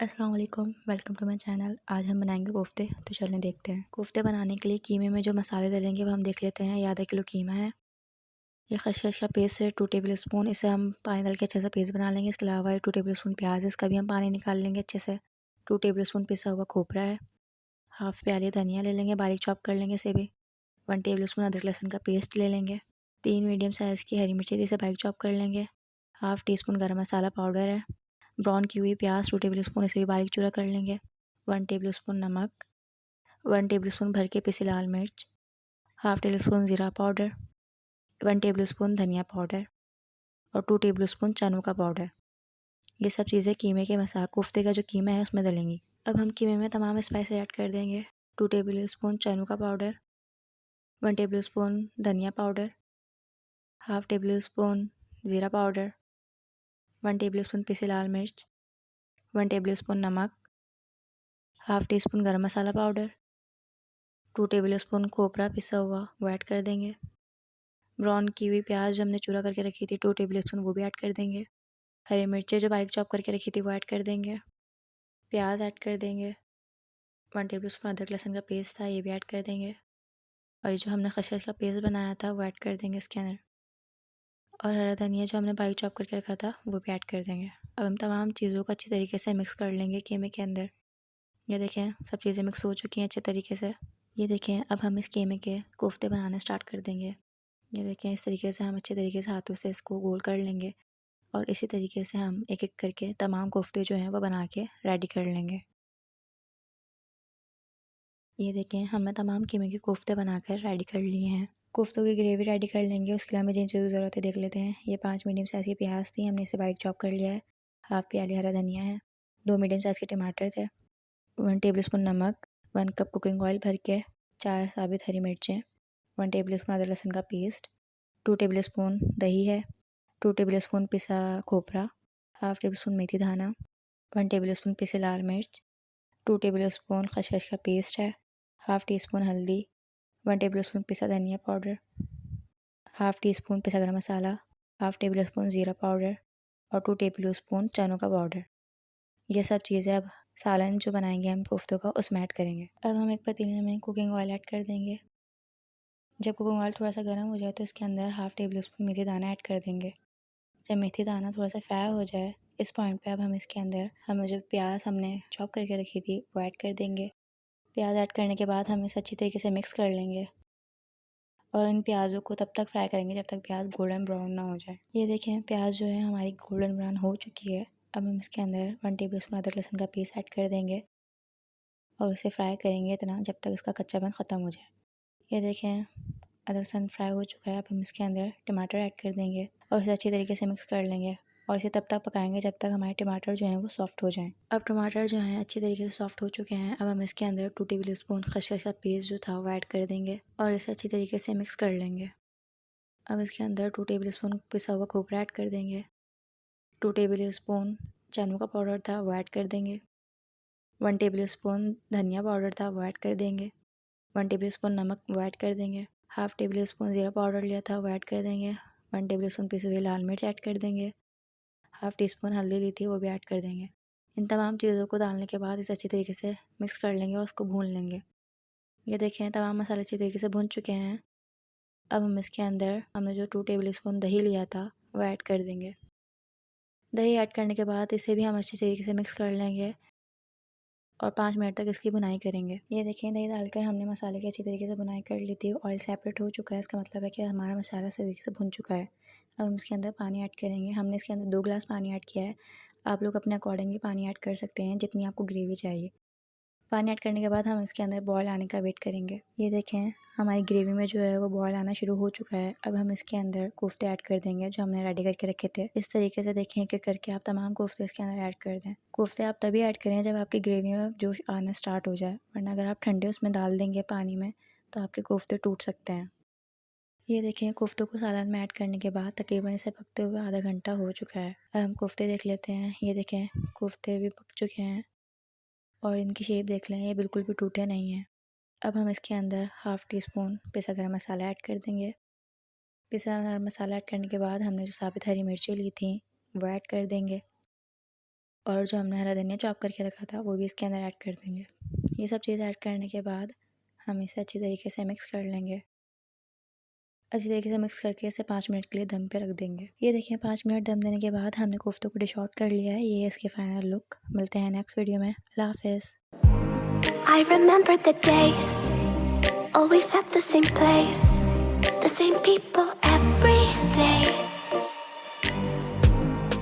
अस्सलाम वालेकुम, welcome to my channel. आज हम बनाएंगे कोफ्ते। तो चलें देखते हैं। कोफ्ते बनाने के लिए कीमे में जो मसाले डलेंगे वो हम देख लेते हैं। ये आधा किलो कीमा है। ये खसखस का पेस्ट है 2 टेबल स्पून। इसे हम पानी डाल के अच्छे से पेस्ट बना लेंगे। इसके अलावा 2 टेबल स्पून प्याज, इसका भी हम पानी निकाल लेंगे अच्छे से। 2 टेबल स्पून पिसा हुआ खोपरा है। हाफ प्याली धनिया ले लेंगे, बारीक चॉप कर लेंगे इसे भी। 1 टेबल स्पून अदरक लहसुन का पेस्ट ले लेंगे। 3 मीडियम साइज़ की हरी मिर्ची, इसे बारीक चॉप कर लेंगे। हाफ टी स्पून गर्म मसाला पाउडर है। ब्राउन की हुई प्याज 2 टेबल स्पून, इसे भी बारीक चूरा कर लेंगे। 1 टेबल स्पून नमक, 1 टेबल स्पून भर के पिसी लाल मिर्च, हाफ टेबल स्पून ज़ीरा पाउडर, 1 टेबल स्पून धनिया पाउडर और 2 टेबल स्पून चनों का पाउडर। ये सब चीज़ें कीमे के मसाला कोफ्ते का जो कीमा है उसमें डलेंगी। अब हम कीमे में तमाम स्पाइसेस ऐड कर देंगे। 2 टेबल स्पून चनों का पाउडर, 1 टेबल स्पून धनिया पाउडर, हाफ टेबल स्पून ज़ीरा पाउडर, 1 टेबल स्पून पिसी लाल मिर्च, 1 टेबल स्पून नमक, हाफ टी स्पून गर्म मसाला पाउडर, 2 टेबल स्पून खोपरा पिसा हुआ वो ऐड कर देंगे। ब्राउन की हुई प्याज जो हमने चूरा करके रखी थी 2 टेबल स्पून, वो भी ऐड कर देंगे। हरी मिर्चें जो बारीक चॉप करके रखी थी वो ऐड कर देंगे। प्याज ऐड कर देंगे। 1 टेबल स्पून अदरक लहसुन का पेस्ट था, ये भी ऐड कर देंगे। और ये जो हमने खसखस का पेस्ट बनाया था वो ऐड कर देंगे इसके अंदर। और हरा धनिया जो हमने बारीक चॉप करके रखा था वो भी ऐड कर देंगे। अब हम तमाम चीज़ों को अच्छी तरीके से मिक्स कर लेंगे कीमे के अंदर। ये देखें सब चीज़ें मिक्स हो चुकी हैं अच्छे तरीके से। ये देखें अब हम इस कीमे के कोफ्ते बनाना स्टार्ट कर देंगे। ये देखें इस तरीके से हम अच्छे तरीके से हाथों से इसको गोल कर लेंगे और इसी तरीके से हम एक एक करके तमाम कोफ्ते जो हैं वो बना के रेडी कर लेंगे। ये देखें हमने तमाम कीमे के कोफ्ते बनाकर रेडी कर लिए हैं। कोफ्तों की ग्रेवी रेडी कर लेंगे। उसके लिए हमें जिन चीज़ों की ज़रूरत है देख लेते हैं। ये 5 मीडियम साइज़ की प्याज थी, हमने इसे बारीक चॉप कर लिया है। हाफ प्याली हरा धनिया है। 2 मीडियम साइज़ के टमाटर थे। 1 टेबल स्पून नमक, 1 कप कुकिंग ऑयल भर के, 4 साबित हरी मिर्चें, 1 टेबल स्पून अदरक लहसुन का पेस्ट, 2 टेबल स्पून दही है, 2 टेबल स्पून पिसा खोपरा, हाफ टेबल स्पून मेथी दाना, 1 टेबल स्पून पिसे लाल मिर्च, 2 टेबल स्पून खसखस का पेस्ट है, हाफ टी स्पून हल्दी, 1 टेबल स्पून पिसा धनिया पाउडर, हाफ टी स्पून पिसा गरम मसाला, हाफ टेबल स्पून ज़ीरा पाउडर और 2 टेबल स्पून चनों का पाउडर। ये सब चीज़ें अब सालन जो बनाएंगे हम कोफ्तों का उसमें ऐड करेंगे। अब हम एक पतीले में कुकिंग ऑयल ऐड कर देंगे। जब कुकिंग ऑयल थोड़ा सा गर्म हो जाए तो इसके अंदर हाफ टेबल स्पून मेथी दाना ऐड कर देंगे। जब मेथी दाना थोड़ा सा फ्राई हो जाए इस पॉइंट पे अब हम इसके अंदर हमें जो प्याज हमने चॉप करके रखी थी वो ऐड कर देंगे। प्याज ऐड करने के बाद हम इसे अच्छी तरीके से मिक्स कर लेंगे और इन प्याज़ों को तब तक फ्राई करेंगे जब तक प्याज गोल्डन ब्राउन ना हो जाए। ये देखें प्याज जो है हमारी गोल्डन ब्राउन हो चुकी है। अब हम इसके अंदर 1 टेबल स्पून अदरक लहसुन का पेस्ट ऐड कर देंगे और उसे फ्राई करेंगे इतना जब तक इसका कच्चापन ख़त्म हो जाए। ये देखें अदरक लहसुन फ्राई हो चुका है। अब हम इसके अंदर टमाटर ऐड कर देंगे और इसे अच्छी तरीके से मिक्स कर लेंगे और इसे तब तक पकाएंगे जब तक हमारे टमाटर जो हैं वो सॉफ्ट हो जाएं। अब टमाटर जो हैं अच्छी तरीके से सॉफ्ट हो चुके हैं। अब हम इसके अंदर 2 टेबल स्पून खसखस का पेस्ट जो था वो ऐड कर देंगे और इसे अच्छी तरीके से मिक्स कर लेंगे। अब इसके अंदर 2 टेबल स्पून पिसा हुआ खोपरा ऐड कर देंगे। 2 टेबल स्पून चनों का पाउडर था वो ऐड कर देंगे। 1 टेबल स्पून धनिया पाउडर था वो ऐड कर देंगे। 1 टेबल स्पून नमक वो ऐड कर देंगे। हाफ टेबल स्पून ज़ीरा पाउडर लिया था वो ऐड कर देंगे। 1 टेबल स्पून पिसी हुई लाल मिर्च ऐड कर देंगे। हाफ टी स्पून हल्दी ली थी वो भी ऐड कर देंगे। इन तमाम चीज़ों को डालने के बाद इसे अच्छी तरीके से मिक्स कर लेंगे और उसको भून लेंगे। ये देखें तमाम मसाले अच्छी तरीके से भून चुके हैं। अब हम इसके अंदर हमने जो 2 टेबल स्पून दही लिया था वो ऐड कर देंगे। दही ऐड करने के बाद इसे भी हम अच्छी तरीके से मिक्स कर लेंगे और 5 मिनट तक इसकी भुनाई करेंगे। ये देखिए दही डालकर हमने मसाले की अच्छी तरीके से भुनाई कर ली थी। ऑयल सेपरेट हो चुका है, इसका मतलब है कि हमारा मसाला सही तरीके से भुन चुका है। अब हम इसके अंदर पानी ऐड करेंगे। हमने इसके अंदर 2 गिलास पानी ऐड किया है। आप लोग अपने अकॉर्डिंग भी पानी ऐड कर सकते हैं जितनी आपको ग्रेवी चाहिए। पानी ऐड करने के बाद हम इसके अंदर बॉयल आने का वेट करेंगे। ये देखें हमारी ग्रेवी में जो है वो बॉयल आना शुरू हो चुका है। अब हम इसके अंदर कोफ्ते ऐड कर देंगे जो हमने रेडी करके रखे थे। इस तरीके से देखें कि करके आप तमाम कोफ्ते इसके अंदर ऐड कर दें। कोफ्ते आप तभी ऐड करें जब आपकी ग्रेवी में जोश आना स्टार्ट हो जाए, वरना अगर आप ठंडे उसमें डाल देंगे पानी में तो आपके कोफ्ते टूट सकते हैं। ये देखें कोफ्तों को सालन में ऐड करने के बाद तकरीबन इसे पकते हुए आधा घंटा हो चुका है। अब हम कोफ्ते देख लेते हैं। ये देखें कोफ्ते भी पक चुके हैं और इनकी शेप देख लें, ये बिल्कुल भी टूटे नहीं हैं। अब हम इसके अंदर हाफ़ टी स्पून पिसा गरम मसाला ऐड कर देंगे। पिसा गरम मसाला ऐड करने के बाद हमने जो साबित हरी मिर्चें ली थी वो ऐड कर देंगे और जो हमने हरा धनिया चॉप करके रखा था वो भी इसके अंदर ऐड कर देंगे। ये सब चीज़ ऐड करने के बाद हम इसे अच्छी तरीके से मिक्स कर लेंगे। अच्छी तरीके से मिक्स करके इसे 5 मिनट के लिए दम पे रख देंगे। ये देखिए 5 मिनट दम देने के बाद हमने कोफ्तों को डिश आउट कर लिया है। ये इसके फाइनल लुक। मिलते हैं नेक्स्ट वीडियो में। अल्लाह हाफिज़। I remember the days, always at the same place, the same people